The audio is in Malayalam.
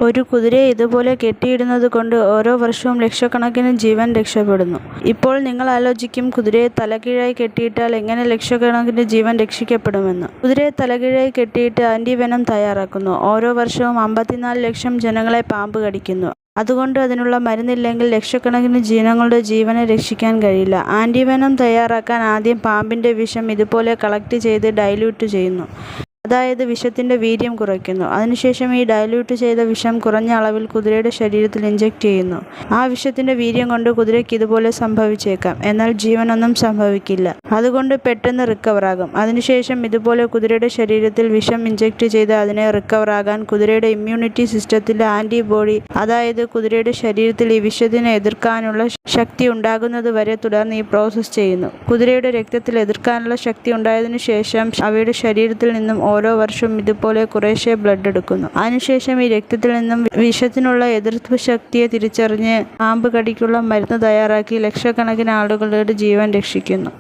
ഒരു കുതിരയെ ഇതുപോലെ കെട്ടിയിടുന്നത് കൊണ്ട് ഓരോ വർഷവും ലക്ഷക്കണക്കിന് ജീവൻ രക്ഷപ്പെടുന്നു. ഇപ്പോൾ നിങ്ങൾ ആലോചിക്കും, കുതിരയെ തലകീഴായി കെട്ടിയിട്ടാൽ എങ്ങനെ ലക്ഷക്കണക്കിന് ജീവൻ രക്ഷിക്കപ്പെടുമെന്ന്. കുതിരയെ തലകീഴായി കെട്ടിയിട്ട് ആന്റിവെനം തയ്യാറാക്കുന്നു. ഓരോ വർഷവും 54 ലക്ഷം ജനങ്ങളെ പാമ്പ് കടിക്കുന്നു. അതുകൊണ്ട് അതിനുള്ള മരുന്നില്ലെങ്കിൽ ലക്ഷക്കണക്കിന് ജനങ്ങളുടെ ജീവനെ രക്ഷിക്കാൻ കഴിയില്ല. ആന്റിവെനം തയ്യാറാക്കാൻ ആദ്യം പാമ്പിന്റെ വിഷം ഇതുപോലെ കളക്ട് ചെയ്ത് ഡൈല്യൂട്ട് ചെയ്യുന്നു. അതായത് വിഷത്തിന്റെ വീര്യം കുറയ്ക്കുന്നു. അതിനുശേഷം ഈ ഡൈല്യൂട്ട് ചെയ്ത വിഷം കുറഞ്ഞ അളവിൽ കുതിരയുടെ ശരീരത്തിൽ ഇഞ്ചക്ട് ചെയ്യുന്നു. ആ വിഷത്തിന്റെ വീര്യം കൊണ്ട് കുതിരയ്ക്ക് ഇതുപോലെ സംഭവിച്ചേക്കാം, എന്നാൽ ജീവനൊന്നും സംഭവിക്കില്ല. അതുകൊണ്ട് പെട്ടെന്ന് റിക്കവറാകും. അതിനുശേഷം ഇതുപോലെ കുതിരയുടെ ശരീരത്തിൽ വിഷം ഇഞ്ചക്ട് ചെയ്ത് അതിനെ റിക്കവറാകാൻ കുതിരയുടെ ഇമ്മ്യൂണിറ്റി സിസ്റ്റത്തിൽ ആന്റിബോഡി, അതായത് കുതിരയുടെ ശരീരത്തിൽ ഈ വിഷത്തിനെ എതിർക്കാനുള്ള ശക്തി ഉണ്ടാകുന്നത് വരെ തുടർന്ന് ഈ പ്രോസസ് ചെയ്യുന്നു. കുതിരയുടെ രക്തത്തിൽ എതിർക്കാനുള്ള ശക്തി ഉണ്ടായതിനു ശേഷം അവയുടെ ശരീരത്തിൽ നിന്നും ഓരോ വർഷവും ഇതുപോലെ കുറേശ്ശെ ബ്ലഡ് എടുക്കുന്നു. അതിനുശേഷം ഈ രക്തത്തിൽ നിന്നും വിഷത്തിനുള്ള എതിർപ്പ് ശക്തിയെ തിരിച്ചറിഞ്ഞ് പാമ്പ് കടിക്കുള്ള മരുന്ന് തയ്യാറാക്കി ലക്ഷക്കണക്കിന് ആളുകളുടെ ജീവൻ രക്ഷിക്കുന്നു.